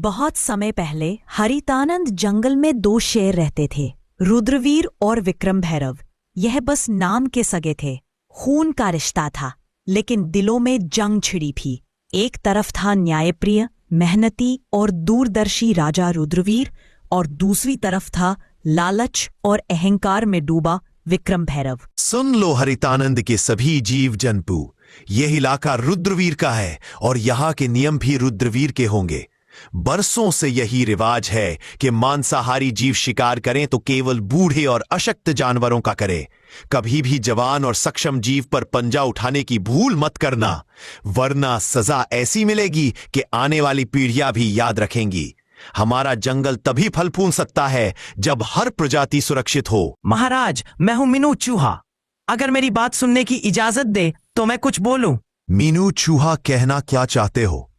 बहुत समय पहले हरितानंद जंगल में दो शेर रहते थे, रुद्रवीर और विक्रम भैरव। यह बस नाम के सगे थे। खून का रिश्ता था, लेकिन दिलों में जंग छिड़ी थी। एक तरफ था न्यायप्रिय, मेहनती और दूरदर्शी राजा रुद्रवीर, और दूसरी तरफ था लालच और अहंकार में डूबा विक्रम भैरव। सुन लो हरितानंद के सभी जीव जंतु, यह इलाका रुद्रवीर का है और यहाँ के नियम भी रुद्रवीर के होंगे। बरसों से यही रिवाज है कि मांसाहारी जीव शिकार करें तो केवल बूढ़े और अशक्त जानवरों का करें। कभी भी जवान और सक्षम जीव पर पंजा उठाने की भूल मत करना, वरना सजा ऐसी मिलेगी कि आने वाली पीढ़ियां भी याद रखेंगी। हमारा जंगल तभी फल फूल सकता है जब हर प्रजाति सुरक्षित हो। महाराज, मैं हूं मीनू चूहा। अगर मेरी बात सुनने की इजाजत दे तो मैं कुछ बोलूं। मीनू चूहा कहना क्या चाहते हो,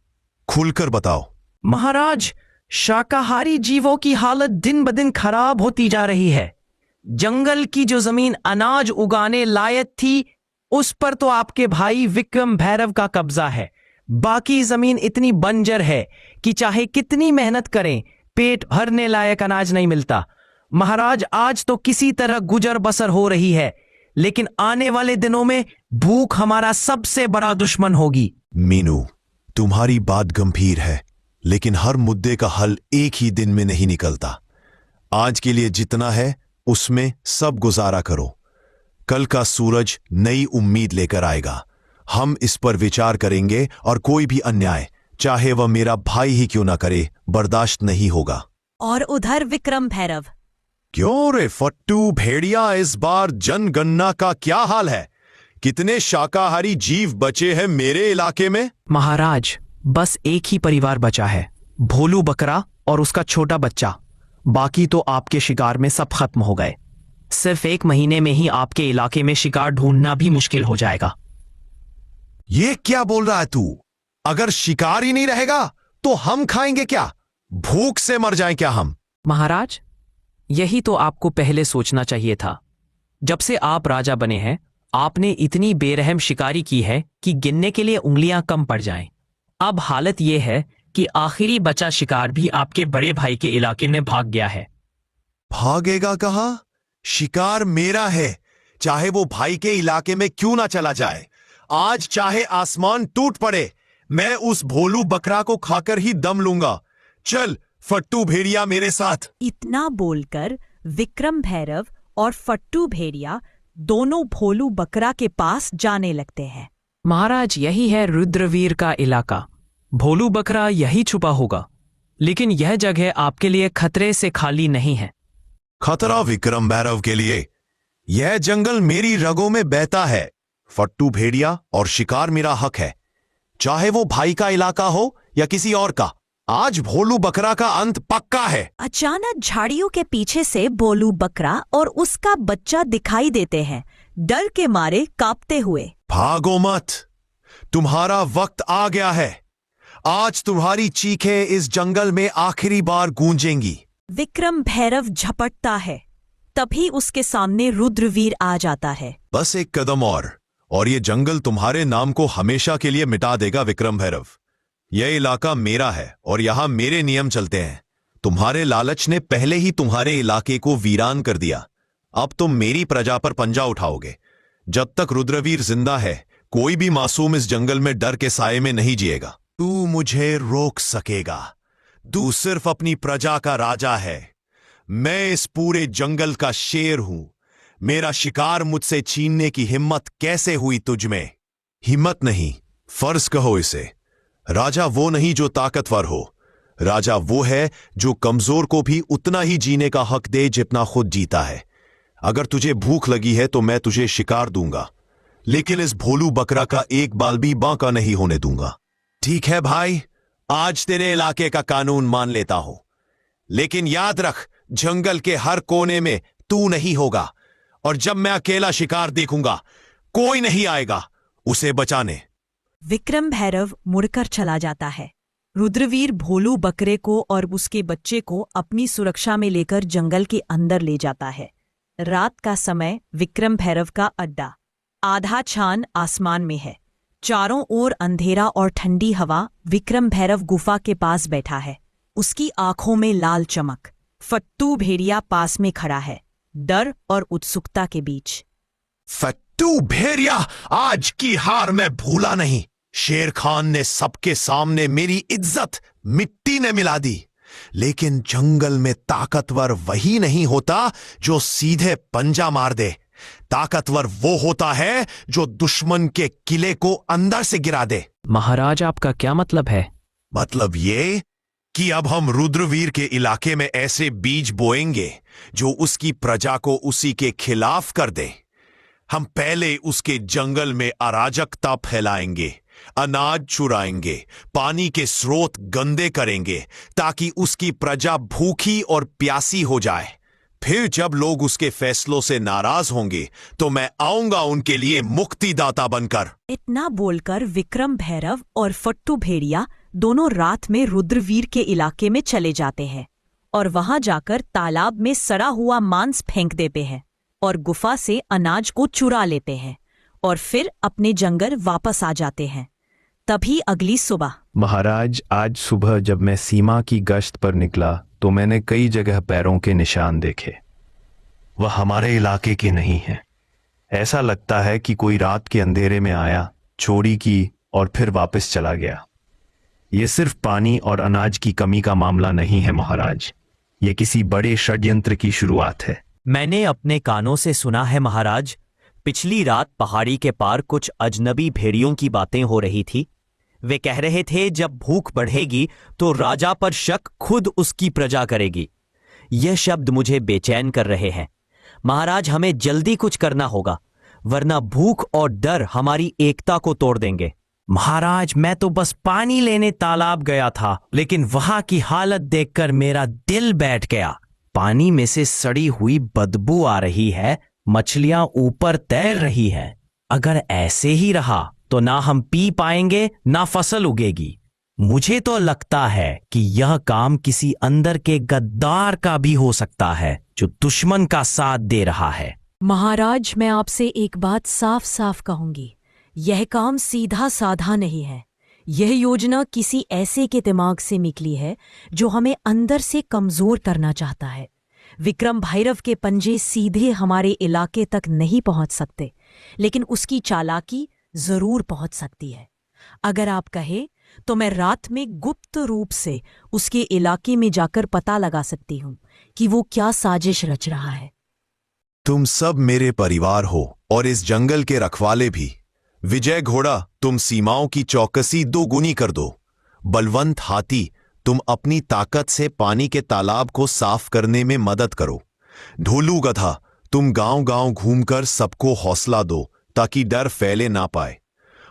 खुलकर बताओ। महाराज, शाकाहारी जीवों की हालत दिन ब दिन खराब होती जा रही है। जंगल की जो जमीन अनाज उगाने लायक थी, उस पर तो आपके भाई विक्रम भैरव का कब्जा है। बाकी जमीन इतनी बंजर है कि चाहे कितनी मेहनत करें, पेट भरने लायक अनाज नहीं मिलता। महाराज, आज तो किसी तरह गुजर बसर हो रही है, लेकिन आने वाले दिनों में भूख हमारा सबसे बड़ा दुश्मन होगी। मीनू, तुम्हारी बात गंभीर है, लेकिन हर मुद्दे का हल एक ही दिन में नहीं निकलता। आज के लिए जितना है उसमें सब गुजारा करो। कल का सूरज नई उम्मीद लेकर आएगा। हम इस पर विचार करेंगे और कोई भी अन्याय, चाहे वह मेरा भाई ही क्यों ना करे, बर्दाश्त नहीं होगा। और उधर विक्रम भैरव। क्यों रे फट्टू भेड़िया, इस बार जनगणना का क्या हाल है? कितने शाकाहारी जीव बचे हैं मेरे इलाके में? महाराज, बस एक ही परिवार बचा है, भोलू बकरा और उसका छोटा बच्चा। बाकी तो आपके शिकार में सब खत्म हो गए। सिर्फ 1 महीने में ही आपके इलाके में शिकार ढूंढना भी मुश्किल हो जाएगा। ये क्या बोल रहा है तू? अगर शिकार ही नहीं रहेगा तो हम खाएंगे क्या? भूख से मर जाएं क्या हम? महाराज, यही तो आपको पहले सोचना चाहिए था। जब से आप राजा बने हैं, आपने इतनी बेरहम शिकारी की है कि गिनने के लिए उंगलियां कम पड़ जाएं। अब हालत यह है कि आखिरी बचा शिकार भी आपके बड़े भाई के इलाके में भाग गया है। भागेगा कहाँ? शिकार मेरा है, चाहे वो भाई के इलाके में क्यों ना चला जाए। आज चाहे आसमान टूट पड़े, मैं उस भोलू बकरा को खाकर ही दम लूंगा। चल फट्टू भेड़िया मेरे साथ। इतना बोलकर विक्रम भैरव और फट्टू भेड़िया दोनों भोलू बकरा के पास जाने लगते हैं। महाराज, यही है रुद्रवीर का इलाका। भोलू बकरा यही छुपा होगा, लेकिन यह जगह आपके लिए खतरे से खाली नहीं है। खतरा विक्रम भैरव के लिए? यह जंगल मेरी रगों में बहता है। फट्टू भेड़िया और शिकार मेरा हक है, चाहे वो भाई का इलाका हो या किसी और का। आज भोलू बकरा का अंत पक्का है। अचानक झाड़ियों के पीछे से भोलू बकरा और उसका बच्चा दिखाई देते हैं, डर के मारे कांपते हुए। भागो मत, तुम्हारा वक्त आ गया है। आज तुम्हारी चीखें इस जंगल में आखिरी बार गूंजेंगी। विक्रम भैरव झपटता है, तभी उसके सामने रुद्रवीर आ जाता है। बस एक कदम और ये जंगल तुम्हारे नाम को हमेशा के लिए मिटा देगा विक्रम भैरव। यह इलाका मेरा है और यहां मेरे नियम चलते हैं। तुम्हारे लालच ने पहले ही तुम्हारे इलाके को वीरान कर दिया। अब तुम मेरी प्रजा पर पंजा उठाओगे। जब तक रुद्रवीर जिंदा है, कोई भी मासूम इस जंगल में डर के साये में नहीं जिएगा। तू मुझे रोक सकेगा? तू सिर्फ अपनी प्रजा का राजा है। मैं इस पूरे जंगल का शेर हूं। मेरा शिकार मुझसे छीनने की हिम्मत कैसे हुई तुझ में? हिम्मत नहीं, फर्ज कहो इसे। राजा वो नहीं जो ताकतवर हो, राजा वो है जो कमजोर को भी उतना ही जीने का हक दे जितना खुद जीता है। अगर तुझे भूख लगी है तो मैं तुझे शिकार दूंगा, लेकिन इस भोलू बकरा का एक बाल भी बांका नहीं होने दूंगा। ठीक है भाई, आज तेरे इलाके का कानून मान लेता हूं, लेकिन याद रख, जंगल के हर कोने में तू नहीं होगा, और जब मैं अकेला शिकार देखूंगा, कोई नहीं आएगा उसे बचाने। विक्रम भैरव मुड़कर चला जाता है। रुद्रवीर भोलू बकरे को और उसके बच्चे को अपनी सुरक्षा में लेकर जंगल के अंदर ले जाता है। रात का समय विक्रम भैरव का अड्डा। आधा चांद आसमान में है, चारों ओर अंधेरा और ठंडी हवा। विक्रम भैरव गुफा के पास बैठा है। उसकी आंखों में लाल चमक। फट्टू भेड़िया पास में खड़ा है, डर और उत्सुकता के बीच। फट्टू भेड़िया, आज की हार मैं भूला नहीं। शेर खान ने सबके सामने मेरी इज्जत मिट्टी ने मिला दी। लेकिन जंगल में ताकतवर वही नहीं होता जो सीधे पंजा मार दे। ताकतवर वो होता है जो दुश्मन के किले को अंदर से गिरा दे। महाराज, आपका क्या मतलब है? मतलब ये कि अब हम रुद्रवीर के इलाके में ऐसे बीज बोएंगे जो उसकी प्रजा को उसी के खिलाफ कर दे। हम पहले उसके जंगल में अराजकता फैलाएंगे, अनाज चुराएंगे, पानी के स्रोत गंदे करेंगे ताकि उसकी प्रजा भूखी और प्यासी हो जाए। फिर जब लोग उसके फैसलों से नाराज होंगे तो मैं आऊंगा उनके लिए मुक्तिदाता बनकर। इतना बोलकर विक्रम भैरव और फट्टू भेड़िया दोनों रात में रुद्रवीर के इलाके में चले जाते हैं और वहां जाकर तालाब में सड़ा हुआ मांस फेंक देते हैं और गुफा से अनाज को चुरा लेते हैं और फिर अपने जंगल वापस आ जाते हैं। तभी अगली सुबह। महाराज, आज सुबह जब मैं सीमा की गश्त पर निकला तो मैंने कई जगह पैरों के निशान देखे। वह हमारे इलाके के नहीं हैं। ऐसा लगता है कि कोई रात के अंधेरे में आया, चोरी की और फिर वापस चला गया। ये सिर्फ पानी और अनाज की कमी का मामला नहीं है महाराज, ये किसी बड़े षड्यंत्र की शुरुआत है। मैंने अपने कानों से सुना है महाराज। पिछली रात पहाड़ी के पार कुछ अजनबी भेड़ियों की बातें हो रही थी। वे कह रहे थे जब भूख बढ़ेगी तो राजा पर शक खुद उसकी प्रजा करेगी। यह शब्द मुझे बेचैन कर रहे हैं। महाराज, हमें जल्दी कुछ करना होगा, वरना भूख और डर हमारी एकता को तोड़ देंगे। महाराज, मैं तो बस पानी लेने तालाब गया था, लेकिन वहां की हालत देखकर मेरा दिल बैठ गया। पानी में से सड़ी हुई बदबू आ रही है, मछलियां ऊपर तैर रही है। अगर ऐसे ही रहा तो ना हम पी पाएंगे ना फसल उगेगी। मुझे तो लगता है कि यह काम किसी अंदर के गद्दार का भी हो सकता है जो दुश्मन का साथ दे रहा है। महाराज, मैं आपसे एक बात साफ साफ कहूंगी, यह काम सीधा साधा नहीं है। यह योजना किसी ऐसे के दिमाग से निकली है जो हमें अंदर से कमजोर करना चाहता है। विक्रम भैरव के पंजे सीधे हमारे इलाके तक नहीं पहुंच सकते, लेकिन उसकी चालाकी जरूर पहुंच सकती है। अगर आप कहे तो मैं रात में गुप्त रूप से उसके इलाके में जाकर पता लगा सकती हूं कि वो क्या साजिश रच रहा है। तुम सब मेरे परिवार हो और इस जंगल के रखवाले भी। विजय घोड़ा, तुम सीमाओं की चौकसी दोगुनी कर दो। बलवंत हाथी, तुम अपनी ताकत से पानी के तालाब को साफ करने में मदद करो। ढोलू गधा, तुम गांव-गांव घूमकर सबको हौसला दो ताकि डर फैले ना पाए।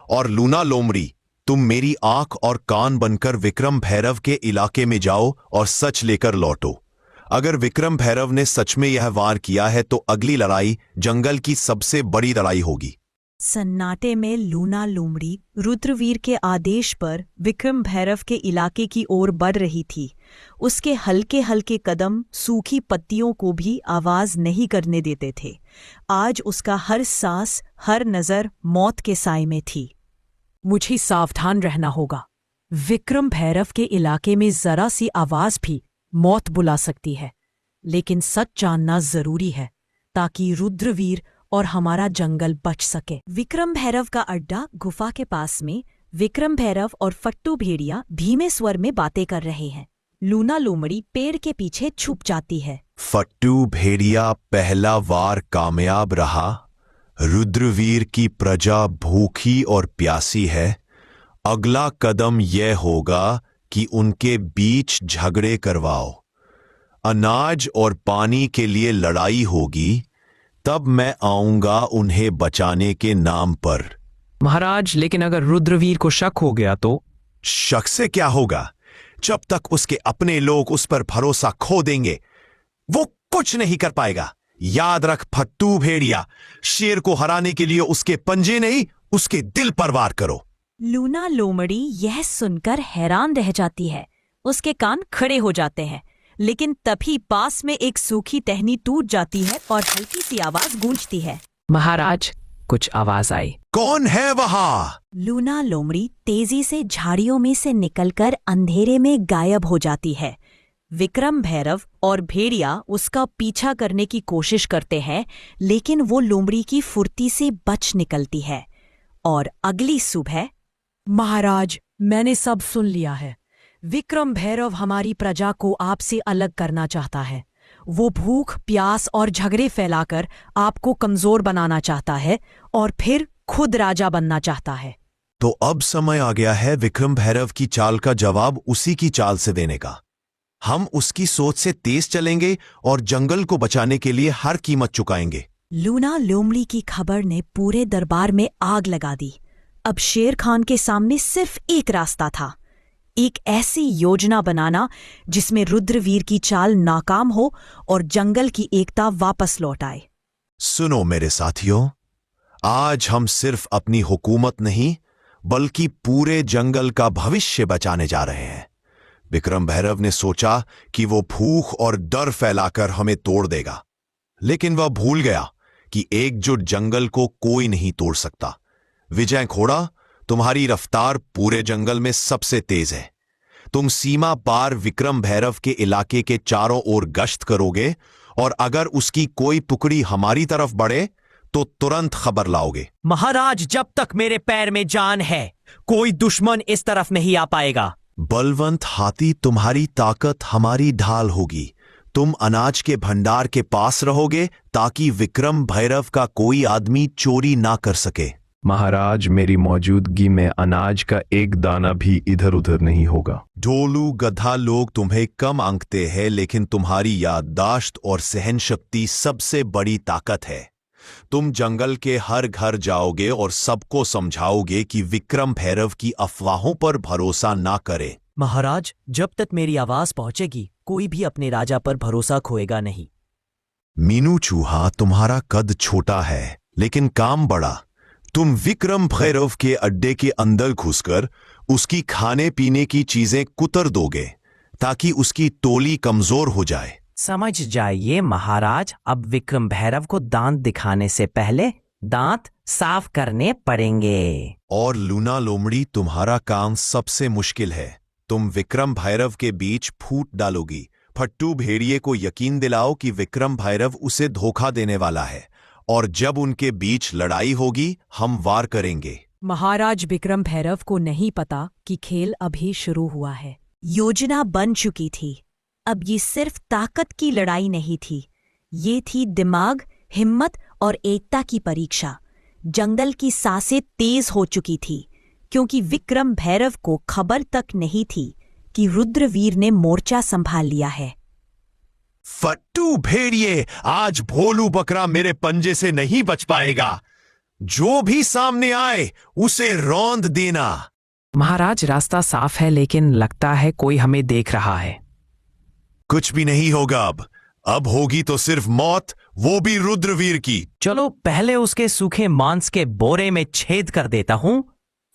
और लूना लोमड़ी, तुम मेरी आंख और कान बनकर विक्रम भैरव के इलाके में जाओ और सच लेकर लौटो। अगर विक्रम भैरव ने सच में यह वार किया है तो अगली लड़ाई जंगल की सबसे बड़ी लड़ाई होगी। सन्नाटे में लूना लोमड़ी रुद्रवीर के आदेश पर विक्रम भैरव के इलाके की ओर बढ़ रही थी। उसके हल्के हल्के कदम सूखी पत्तियों को भी आवाज नहीं करने देते थे। आज उसका हर सांस, हर नजर मौत के साए में थी। मुझे सावधान रहना होगा। विक्रम भैरव के इलाके में जरा सी आवाज भी मौत बुला सकती है, लेकिन सच जानना जरूरी है ताकि रुद्रवीर और हमारा जंगल बच सके। विक्रम भैरव का अड्डा गुफा के पास में। विक्रम भैरव और फट्टू भेड़िया धीमे स्वर में बातें कर रहे हैं। लूना लोमड़ी पेड़ के पीछे छुप जाती है। फट्टू भेड़िया, पहला वार कामयाब रहा। रुद्रवीर की प्रजा भूखी और प्यासी है। अगला कदम यह होगा कि उनके बीच झगड़े करवाओ। अनाज और पानी के लिए लड़ाई होगी, तब मैं आऊंगा उन्हें बचाने के नाम पर। महाराज, लेकिन अगर रुद्रवीर को शक हो गया तो? शक से क्या होगा? जब तक उसके अपने लोग उस पर भरोसा खो देंगे वो कुछ नहीं कर पाएगा। याद रख फट्टू भेड़िया, शेर को हराने के लिए उसके पंजे नहीं, उसके दिल पर वार करो। लूना लोमड़ी यह सुनकर हैरान रह जाती है। उसके कान खड़े हो जाते हैं, लेकिन तभी पास में एक सूखी टहनी टूट जाती है और हल्की सी आवाज गूंजती है। महाराज, कुछ आवाज आई। कौन है वहां? लूना लोमड़ी तेजी से झाड़ियों में से निकलकर अंधेरे में गायब हो जाती है। विक्रम भैरव और भेड़िया उसका पीछा करने की कोशिश करते हैं, लेकिन वो लोमड़ी की फुर्ती से बच निकलती है। और अगली सुबह, महाराज, मैंने सब सुन लिया है। विक्रम भैरव हमारी प्रजा को आपसे अलग करना चाहता है। वो भूख, प्यास और झगड़े फैलाकर आपको कमजोर बनाना चाहता है और फिर खुद राजा बनना चाहता है। तो अब समय आ गया है विक्रम भैरव की चाल का जवाब उसी की चाल से देने का। हम उसकी सोच से तेज चलेंगे और जंगल को बचाने के लिए हर कीमत चुकाएंगे। लूना लोमड़ी की खबर ने पूरे दरबार में आग लगा दी। अब शेर खान के सामने सिर्फ एक रास्ता था, एक ऐसी योजना बनाना जिसमें रुद्रवीर की चाल नाकाम हो और जंगल की एकता वापस लौट आए। सुनो मेरे साथियों, आज हम सिर्फ अपनी हुकूमत नहीं बल्कि पूरे जंगल का भविष्य बचाने जा रहे हैं। विक्रम भैरव ने सोचा कि वो भूख और डर फैलाकर हमें तोड़ देगा, लेकिन वह भूल गया कि एकजुट जंगल को कोई नहीं तोड़ सकता। विजय घोड़ा, तुम्हारी रफ्तार पूरे जंगल में सबसे तेज है। तुम सीमा पार विक्रम भैरव के इलाके के चारों ओर गश्त करोगे और अगर उसकी कोई टुकड़ी हमारी तरफ बढ़े तो तुरंत खबर लाओगे। महाराज, जब तक मेरे पैर में जान है कोई दुश्मन इस तरफ नहीं आ पाएगा। बलवंत हाथी, तुम्हारी ताकत हमारी ढाल होगी। तुम अनाज के भंडार के पास रहोगे ताकि विक्रम भैरव का कोई आदमी चोरी ना कर सके। महाराज, मेरी मौजूदगी में अनाज का एक दाना भी इधर उधर नहीं होगा। ढोलू गधा लोग तुम्हें कम आंकते हैं, लेकिन तुम्हारी याददाश्त और सहन शक्ति सबसे बड़ी ताकत है। तुम जंगल के हर घर जाओगे और सबको समझाओगे कि विक्रम भैरव की अफवाहों पर भरोसा ना करे। महाराज, जब तक मेरी आवाज पहुंचेगी कोई भी अपने राजा पर भरोसा खोएगा नहीं। मीनू चूहा, तुम्हारा कद छोटा है लेकिन काम बड़ा। तुम विक्रम भैरव के अड्डे के अंदर घुसकर उसकी खाने पीने की चीजें कुतर दोगे ताकि उसकी टोली कमजोर हो जाए। समझ जाइए महाराज, अब विक्रम भैरव को दांत दिखाने से पहले दांत साफ करने पड़ेंगे। और लूना लोमड़ी, तुम्हारा काम सबसे मुश्किल है। तुम विक्रम भैरव के बीच फूट डालोगी। फट्टू भेड़िए को यकीन दिलाओ कि विक्रम भैरव उसे धोखा देने वाला है और जब उनके बीच लड़ाई होगी हम वार करेंगे। महाराज, विक्रम भैरव को नहीं पता कि खेल अभी शुरू हुआ है। योजना बन चुकी थी। अब ये सिर्फ ताकत की लड़ाई नहीं थी, ये थी दिमाग, हिम्मत और एकता की परीक्षा। जंगल की सांसें तेज हो चुकी थी क्योंकि विक्रम भैरव को खबर तक नहीं थी कि रुद्रवीर ने मोर्चा संभाल लिया है। फट्टू भेड़िए, आज भोलू बकरा मेरे पंजे से नहीं बच पाएगा। जो भी सामने आए उसे रौंद देना। महाराज, रास्ता साफ है लेकिन लगता है कोई हमें देख रहा है। कुछ भी नहीं होगा। अब होगी तो सिर्फ मौत, वो भी रुद्रवीर की। चलो पहले उसके सूखे मांस के बोरे में छेद कर देता हूं,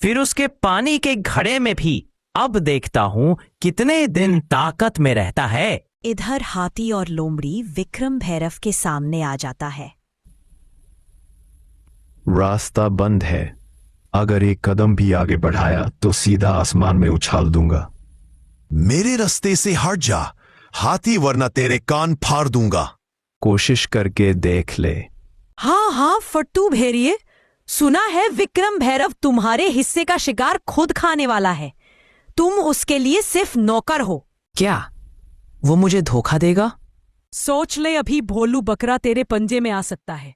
फिर उसके पानी के घड़े में भी। अब देखता हूं कितने दिन ताकत में रहता है। इधर हाथी और लोमड़ी विक्रम भैरव के सामने आ जाता है। रास्ता बंद है। अगर एक कदम भी आगे बढ़ाया तो सीधा आसमान में उछाल दूंगा। मेरे रास्ते से हट जा हाथी, वरना तेरे कान फाड़ दूंगा। कोशिश करके देख ले। हाँ हाँ फट्टू भेड़िए, सुना है विक्रम भैरव तुम्हारे हिस्से का शिकार खुद खाने वाला है। तुम उसके लिए सिर्फ नौकर हो। क्या वो मुझे धोखा देगा? सोच ले, अभी भोलू बकरा तेरे पंजे में आ सकता है,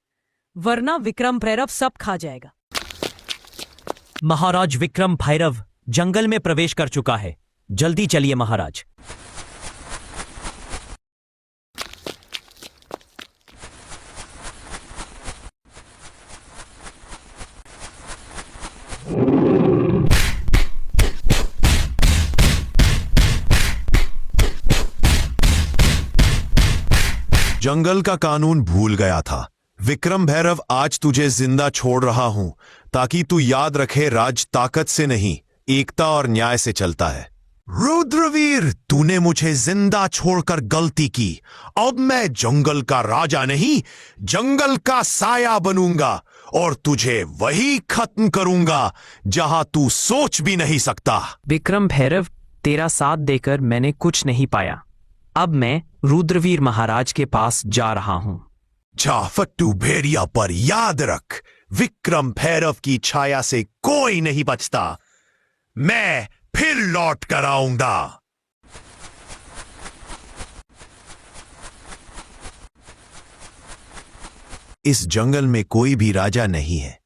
वरना विक्रम भैरव सब खा जाएगा। महाराज, विक्रम भैरव जंगल में प्रवेश कर चुका है। जल्दी चलिए महाराज। जंगल का कानून भूल गया था। विक्रम भैरव, आज तुझे जिंदा छोड़ रहा हूं ताकि तू याद रखे राज ताकत से नहीं, एकता और न्याय से चलता है। रुद्रवीर, तूने मुझे जिंदा छोड़कर गलती की। अब मैं जंगल का राजा नहीं, जंगल का साया बनूंगा और तुझे वही खत्म करूंगा जहां तू सोच भी नहीं सकता। विक्रम भैरव, तेरा साथ देकर मैंने कुछ नहीं पाया। अब मैं रुद्रवीर महाराज के पास जा रहा हूं। जाफट्टू भेड़िया पर याद रख, विक्रम भैरव की छाया से कोई नहीं बचता। मैं फिर लौट कर आऊंगा। इस जंगल में कोई भी राजा नहीं है।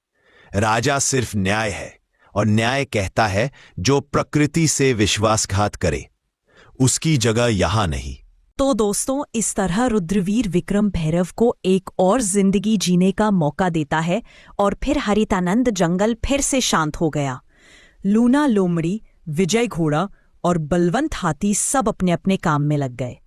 राजा सिर्फ न्याय है, और न्याय कहता है जो प्रकृति से विश्वासघात करे उसकी जगह यहां नहीं। तो दोस्तों, इस तरह रुद्रवीर विक्रम भैरव को एक और जिंदगी जीने का मौका देता है और फिर हरितानंद जंगल फिर से शांत हो गया। लूना लोमड़ी, विजय घोड़ा और बलवंत हाथी सब अपने अपने काम में लग गए।